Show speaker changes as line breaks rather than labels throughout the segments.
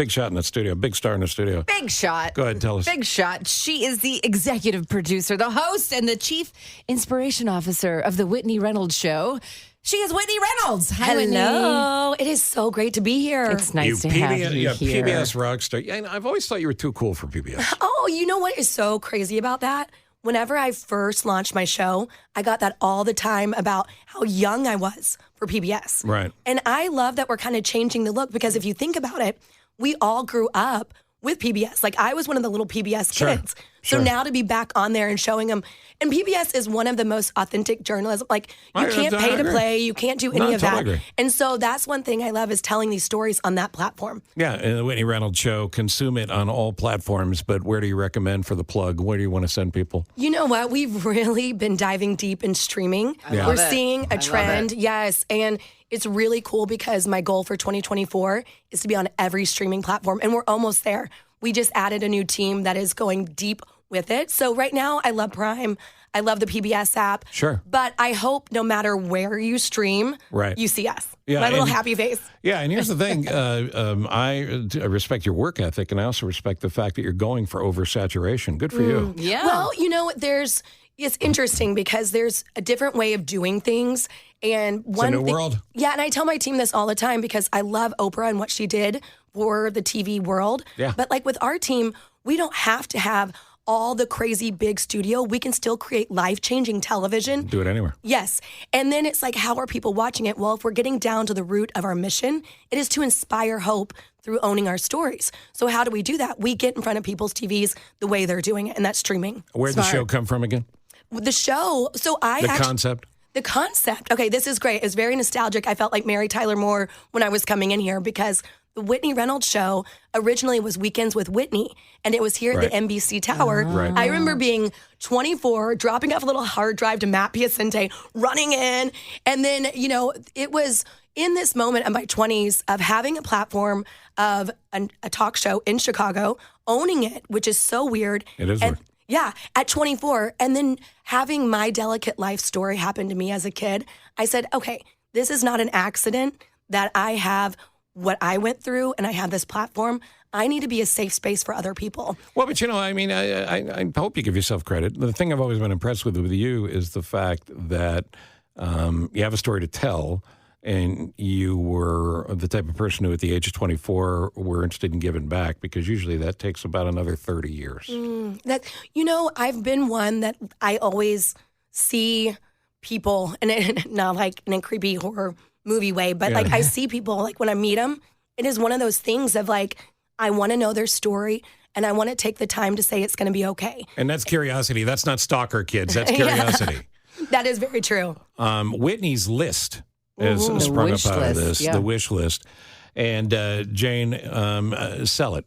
big shot in the studio, big star in the studio.
Big shot.
Go ahead, tell us.
Big shot. She is the executive producer, the host, and the chief inspiration officer of the Whitney Reynolds Show. She is Whitney Reynolds. Hi, Whitney.
Hello. It is so great to be here.
It's nice to have you here.
PBS rock star. Yeah, I've always thought you were too cool for PBS.
Oh, you know what is so crazy about that? Whenever I first launched my show, I got that all the time about how young I was for PBS.
Right.
And I love that we're kind of changing the look because if you think about it, we all grew up with PBS. Like I was one of the little PBS kids. So now to be back on there and showing them, and PBS is one of the most authentic journalism. Like you can't pay to play, you can't do any of that.
Agree.
And so that's one thing I love is telling these stories on that platform.
Yeah, and the Whitney Reynolds Show, consume it on all platforms, but where do you recommend for the plug? Where do you want to send people?
You know what? We've really been diving deep in streaming. We're seeing a trend, yes, and it's really cool because my goal for 2024 is to be on every streaming platform, and we're almost there. We just added a new team that is going deep with it. So right now, I love Prime. I love the PBS app.
Sure.
But I hope no matter where you stream, you see us.
Yeah,
my little happy face.
Yeah, and here's the thing. I respect your work ethic, and I also respect the fact that you're going for oversaturation. Good for you.
Yeah.
Well, you know, it's interesting because there's a different way of doing things. And
It's a new world.
Yeah, and I tell my team this all the time because I love Oprah and what she did for the TV world.
Yeah.
But like with our team, we don't have to have all the crazy big studio. We can still create life-changing television.
Do it anywhere.
Yes. And then it's like, how are people watching it? Well, if we're getting down to the root of our mission, it is to inspire hope through owning our stories. So how do we do that? We get in front of people's TVs the way they're doing it, and that's streaming.
Where'd the show come from again?
The show,
Concept?
The concept. Okay, this is great. It's very nostalgic. I felt like Mary Tyler Moore when I was coming in here because the Whitney Reynolds Show originally was Weekends with Whitney, and it was here at the NBC Tower.
Right.
I remember being 24, dropping off a little hard drive to Matt Piacente, running in, and then, you know, it was in this moment of my 20s of having a platform of a talk show in Chicago, owning it, which is so weird.
It is weird.
Yeah, at 24, and then having my delicate life story happen to me as a kid, I said, okay, this is not an accident that I have what I went through and I have this platform. I need to be a safe space for other people.
Well, but you know, I mean, I hope you give yourself credit. The thing I've always been impressed with you is the fact that you have a story to tell, and you were the type of person who at the age of 24 were interested in giving back, because usually that takes about another 30 years.
I've been one that I always see people, and not like in a creepy horror movie way, but like I see people, like when I meet them, it is one of those things of like, I want to know their story, and I want to take the time to say it's going to be okay.
And that's curiosity. That's not stalker, kids. That's curiosity.
That is very true.
Whitney's list is sprung up out of this, the wish list. And Jane, sell it.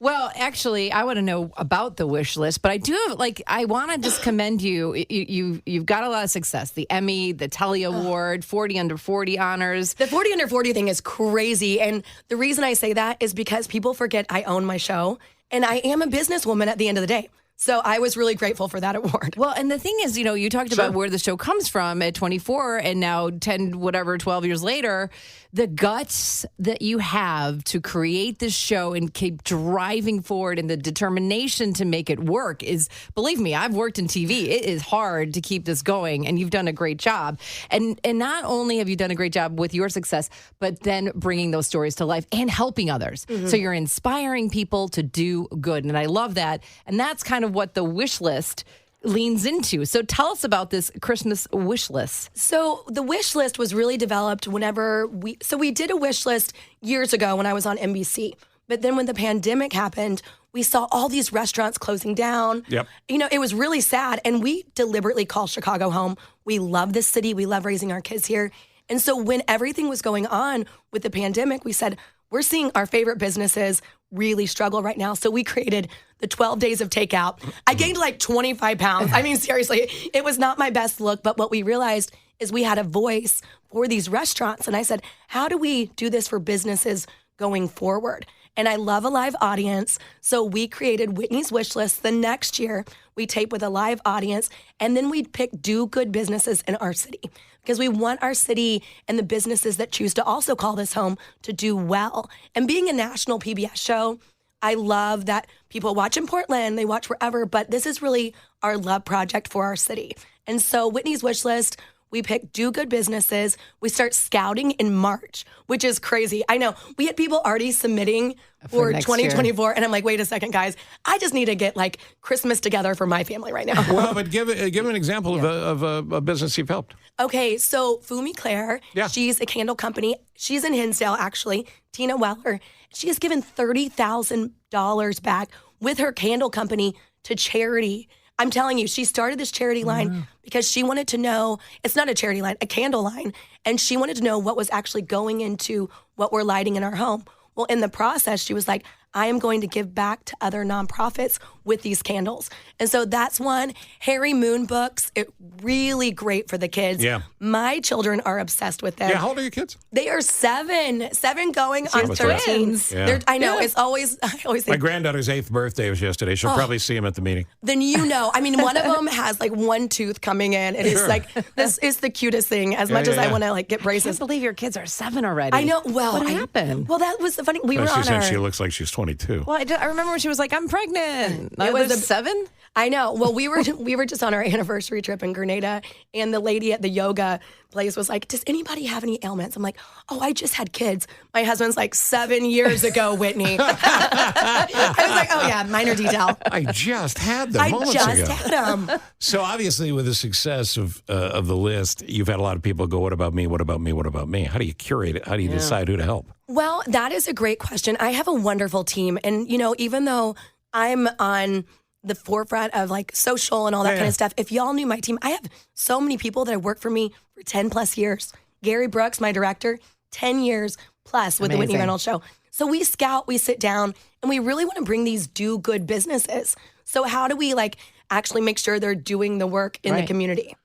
Well, actually, I want to know about the wish list, but I do have, I want to just commend you. You've got a lot of success. The Emmy, the Telly Award, 40 Under 40 honors.
The 40 Under 40 thing is crazy. And the reason I say that is because people forget I own my show, and I am a businesswoman at the end of the day. So I was really grateful for that award.
Well, and the thing is, you talked about where the show comes from at 24 and now 12 years later, the guts that you have to create this show and keep driving forward, and the determination to make it work is, believe me, I've worked in TV. It is hard to keep this going, and you've done a great job. And not only have you done a great job with your success, but then bringing those stories to life and helping others. Mm-hmm. So you're inspiring people to do good. And I love that. And that's kind of what the wish list leans into. So tell us about this Christmas wish list.
So the wish list was really developed whenever we did a wish list years ago when I was on NBC. But then when the pandemic happened, we saw all these restaurants closing down.
Yep.
It was really sad. And we deliberately call Chicago home. We love this city. We love raising our kids here. And so when everything was going on with the pandemic, we said, we're seeing our favorite businesses really struggle right now. So we created the 12 days of takeout. I gained like 25 pounds. I mean, seriously, it was not my best look. But what we realized is we had a voice for these restaurants. And I said, how do we do this for businesses going forward? and I love a live audience. So we created Whitney's Wish List. The next year, we tape with a live audience, and then we pick do good businesses in our city because we want our city and the businesses that choose to also call this home to do well. And being a national PBS show, I love that people watch in Portland, they watch wherever, but this is really our love project for our city. And so Whitney's Wish List, we pick do good businesses. We start scouting in March, which is crazy. I know. We had people already submitting for 2024, and I'm like, wait a second, guys. I just need to get like Christmas together for my family right now.
Well, but give an example of a business you've helped.
Okay, so Fumi Claire, she's a candle company. She's in Hinsdale, actually. Tina Weller. She has given $30,000 back with her candle company to charity. I'm telling you, she started this charity line because she wanted to know, it's not a charity line, a candle line, and she wanted to know what was actually going into what we're lighting in our home. Well, in the process, she was like, I am going to give back to other nonprofits with these candles. And so that's one. Harry Moon books, really great for the kids.
Yeah.
My children are obsessed with them.
Yeah, how old are your kids?
They are 7 going on 13.
Yeah.
I know, I always think.
My granddaughter's 8th birthday was yesterday. She'll probably see him at the meeting.
Then I mean, one of them has like one tooth coming in. And it's like, this is the cutest thing as much as I want to like get braces.
I can't believe your kids are 7 already.
I know. Well,
what happened?
Well, that was the funny.
She said she looks like she's 22.
Well, I remember when she was like, I'm pregnant.
It was
7?
I know. Well, we were just on our anniversary trip in Grenada, and the lady at the yoga place was like, does anybody have any ailments? I'm like, oh, I just had kids. My husband's like, 7 years ago, Whitney. I was like, oh yeah, minor detail.
I just had them moments ago.
I just had them.
So obviously with the success of the list, you've had a lot of people go, what about me? What about me? What about me? How do you curate it? How do you decide who to help?
Well, that is a great question. I have a wonderful team. And, even though I'm on the forefront of like social and all that kind of stuff, if y'all knew my team, I have so many people that have worked for me for 10 plus years. Gary Brooks, my director, 10 years plus with the Whitney Reynolds Show. So we scout, we sit down, and we really want to bring these do good businesses. So how do we like actually make sure they're doing the work in the community?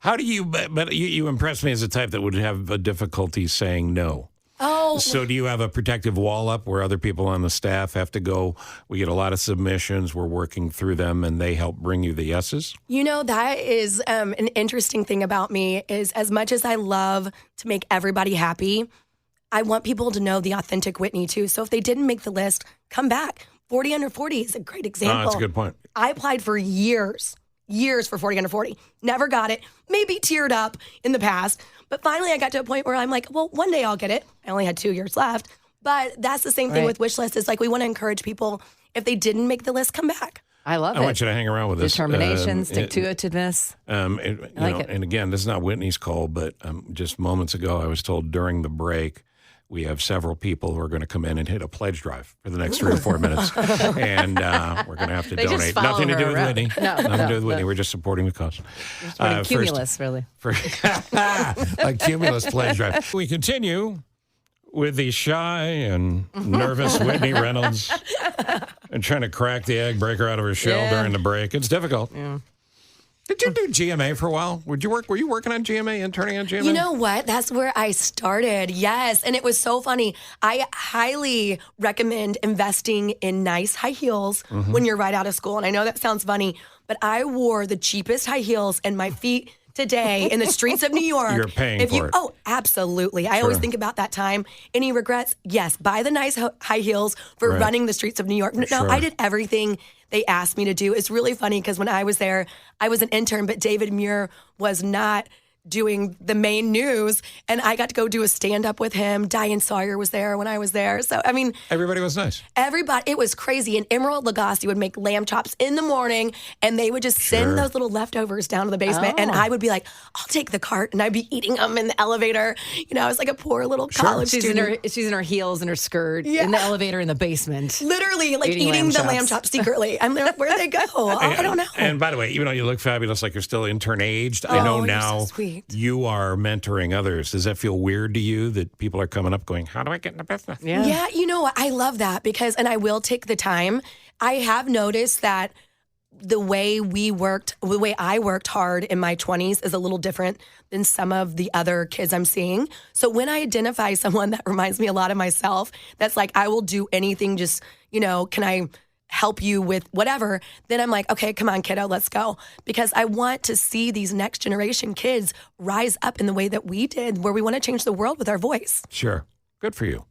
How do you, but you impress me as a type that would have a difficulty saying no.
Oh.
So do you have a protective wall up where other people on the staff have to go, we get a lot of submissions, we're working through them, and they help bring you the yeses?
That is an interesting thing about me is as much as I love to make everybody happy, I want people to know the authentic Whitney too. So if they didn't make the list, come back. 40 Under 40 is a great example.
That's a good point.
I applied for years for 40 Under 40. Never got it. Maybe teared up in the past. But finally, I got to a point where I'm like, well, one day I'll get it. I only had 2 years left. But that's the same thing with Wish List. Is like we want to encourage people, if they didn't make the list, come back.
I love it.
I want you to hang around with us.
Determination, stick-to-itiveness.
And again, this is not Whitney's call, but just moments ago, I was told during the break, we have several people who are going to come in and hit a pledge drive for the next 3 or 4 minutes. And we're going to have to donate. Nothing to do with Whitney. Nothing to do with Whitney. We're just supporting the cause.
Cumulus, really.
A Cumulus pledge drive. We continue with the shy and nervous Whitney Reynolds and trying to crack the egg, break her out of her shell during the break. It's difficult. Yeah. Did you do GMA for a while? Were you working on GMA, interning on GMA?
You know what? That's where I started. Yes. And it was so funny. I highly recommend investing in nice high heels when you're right out of school. And I know that sounds funny, but I wore the cheapest high heels and my feet today in the streets of New York.
You're paying for it.
Oh, absolutely. I always think about that time. Any regrets? Yes. Buy the nice high heels for running the streets of New York. No, I did everything they asked me to do. It's really funny because when I was there, I was an intern, but David Muir was not doing the main news, and I got to go do a stand-up with him. Diane Sawyer was there when I was there. So, I mean...
Everybody was nice.
Everybody. It was crazy. And Emerald Lagasse would make lamb chops in the morning, and they would just send those little leftovers down to the basement, and I would be like, I'll take the cart, and I'd be eating them in the elevator. I was like a poor little college student.
She's in her heels and her skirt in the elevator in the basement.
Literally, like eating the lamb chops secretly. I'm like, where'd they go? I don't know.
And by the way, even though you look fabulous, like you're still intern aged, I know now...
So sweet.
You are mentoring others. Does that feel weird to you that people are coming up going, how do I get in the business?
Yeah, I love that because, and I will take the time. I have noticed that the way I worked hard in my 20s is a little different than some of the other kids I'm seeing. So when I identify someone that reminds me a lot of myself, that's like, I will do anything, just, can I help you with whatever, then I'm like, okay, come on, kiddo, let's go. Because I want to see these next generation kids rise up in the way that we did, where we want to change the world with our voice.
Sure. Good for you.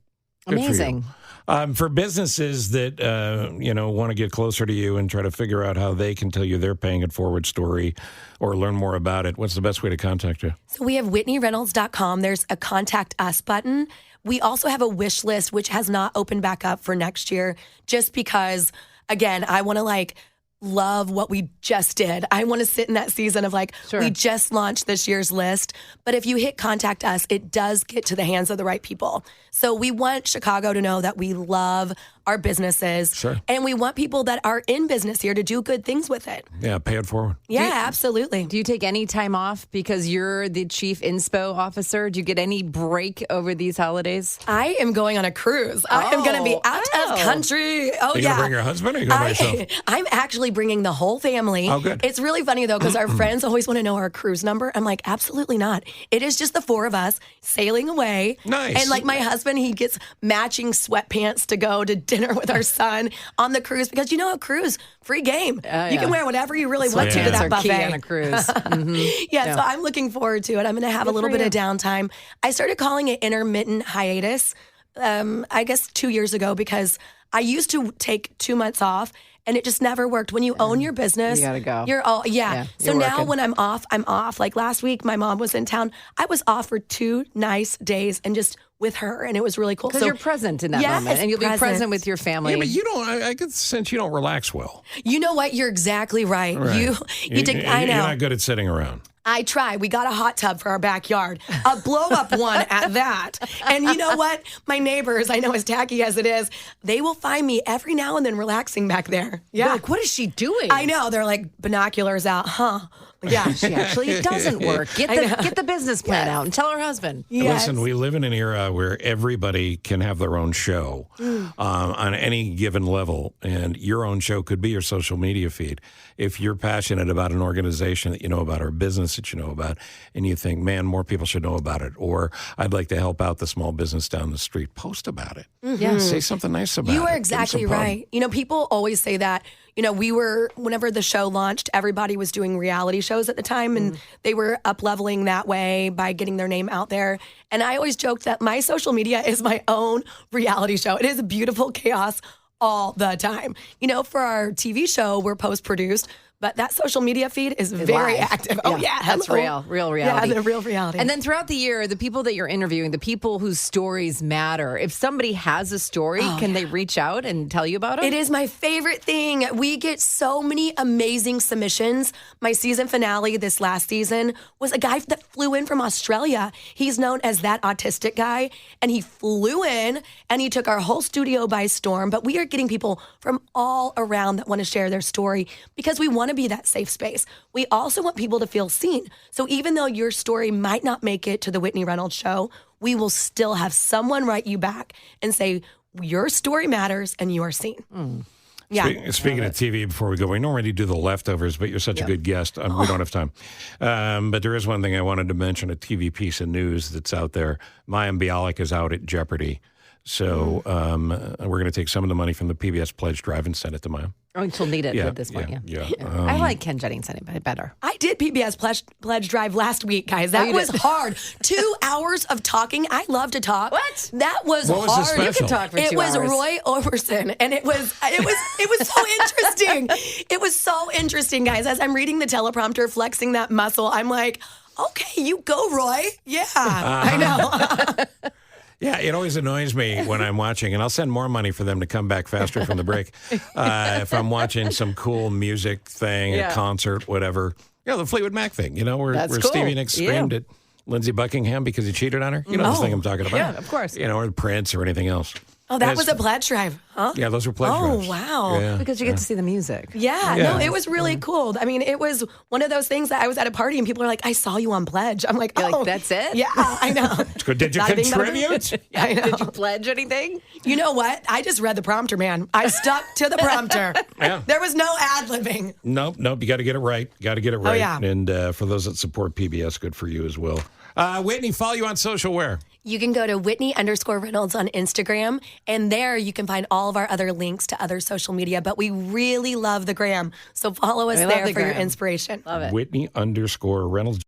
Good
Amazing.
For you. For businesses that, want to get closer to you and try to figure out how they can tell you their paying it forward story or learn more about it, what's the best way to contact you?
So we have WhitneyReynolds.com. There's a contact us button. We also have a wish list, which has not opened back up for next year, just because, again, I want to love what we just did. I want to sit in that season of we just launched this year's list. But if you hit contact us, it does get to the hands of the right people. So we want Chicago to know that we love our businesses.
Sure.
And we want people that are in business here to do good things with it.
Yeah, pay it forward.
Yeah, absolutely.
Do you take any time off because you're the chief inspo officer? Do you get any break over these holidays?
I am going on a cruise. I am going to be out of country. Oh,
Are you going to bring your husband or are you going by yourself?
I'm actually bringing the whole family.
Oh, good.
It's really funny, though, because our friends always want to know our cruise number. I'm like, absolutely not. It is just the four of us sailing away.
Nice.
And my husband, he gets matching sweatpants to go to dinner with our son on the cruise because, a cruise, free game. You can wear whatever you really want to that buffet.
Key on a cruise.
Mm-hmm. So I'm looking forward to it. I'm going to have a little bit of downtime. I started calling it intermittent hiatus, I guess 2 years ago, because I used to take 2 months off. And it just never worked. When you own your business,
you gotta go.
You're all, So now
working.
when I'm off, I'm off. Like last week, my mom was in town. I was off for 2 nice days and just with her, and it was really cool.
Because you're present in that moment, and you'll be present with your family.
Yeah, but you don't. I get the sense you don't relax well.
You know what? You're exactly right.
Right.
You did. I know.
You're not good at sitting around.
I try. We got a hot tub for our backyard, a blow-up one at that. And you know what? My neighbors, I know as tacky as it is, they will find me every now and then relaxing back there. Yeah.
Like, what is she doing?
I know. They're like, binoculars out, huh? Yeah.
She actually doesn't work. Get the business plan out and tell her husband.
Yes.
Listen, we live in an era where everybody can have their own show on any given level, and your own show could be your social media feed. If you're passionate about an organization that you know about or a business that you know about, and you think, man, more people should know about it, or I'd like to help out the small business down the street, post about it.
Mm-hmm.
Yeah, say something nice about it.
You are exactly right. People always say that. Whenever the show launched, everybody was doing reality shows at the time, and they were up-leveling that way by getting their name out there. And I always joked that my social media is my own reality show. It is a beautiful chaos all the time. For our TV show, we're post-produced, but that social media feed is very
live.
active. Oh, yeah.
That's real reality.
Yeah, the real reality.
And then throughout the year, the people that you're interviewing, the people whose stories matter, if somebody has a story, can they reach out and tell you about it?
It is my favorite thing. We get so many amazing submissions. My season finale this last season was a guy that flew in from Australia. He's known as that autistic guy, and he flew in and he took our whole studio by storm. But we are getting people from all around that want to share their story because we want to be that safe space. We also want people to feel seen. So even though your story might not make it to the Whitney Reynolds Show, we will still have someone write you back and say, your story matters and you are seen. Yeah.
Speaking of TV, before we go, we normally do the leftovers, but you're such a good guest. We don't have time. But there is one thing I wanted to mention, a TV piece of news that's out there. Mayim Bialik is out at Jeopardy. So we're going to take some of the money from the PBS Pledge Drive and send it to Mayim.
Oh, she'll need it at this point. Yeah. I like Ken Jennings better.
I did PBS Pledge Drive last week, guys. That was hard. 2 hours of talking. I love to talk.
What?
That was
What was
hard.
the special?
You can talk for 2 hours.
It was Roy Orbison, and it was so interesting. It was so interesting, guys. As I'm reading the teleprompter, flexing that muscle, I'm like, okay, you go, Roy. Yeah, I know.
Yeah, it always annoys me when I'm watching, and I'll send more money for them to come back faster from the break. If I'm watching some cool music thing, a concert, whatever. The Fleetwood Mac thing, where
cool.
Stevie Nicks screamed at Lindsey Buckingham because he cheated on her. You know this thing I'm talking about.
Yeah, of course.
Or Prince or anything else.
Oh, that was a pledge drive, huh?
Yeah, those were pledge drives.
Oh, wow.
Yeah.
Because you get to see the music.
Yeah, no, it was really cool. I mean, it was one of those things that I was at a party and people are like, I saw you on Pledge. I'm like,
You're
oh,
like, that's it?
Yeah, I know.
Did you
Not a big, not a
contribute?
I know.
Did you pledge anything?
You know what? I just read the prompter, man. I stuck to the prompter.
Yeah.
There was no ad-libbing.
Nope. You got to get it right. Got to get it right.
yeah.
And for those that support PBS, good for you as well. Whitney, follow you on social where?
You can go to Whitney_Reynolds on Instagram, and there you can find all of our other links to other social media. But we really love the gram, so follow us there for your inspiration.
Love it.
Whitney_Reynolds.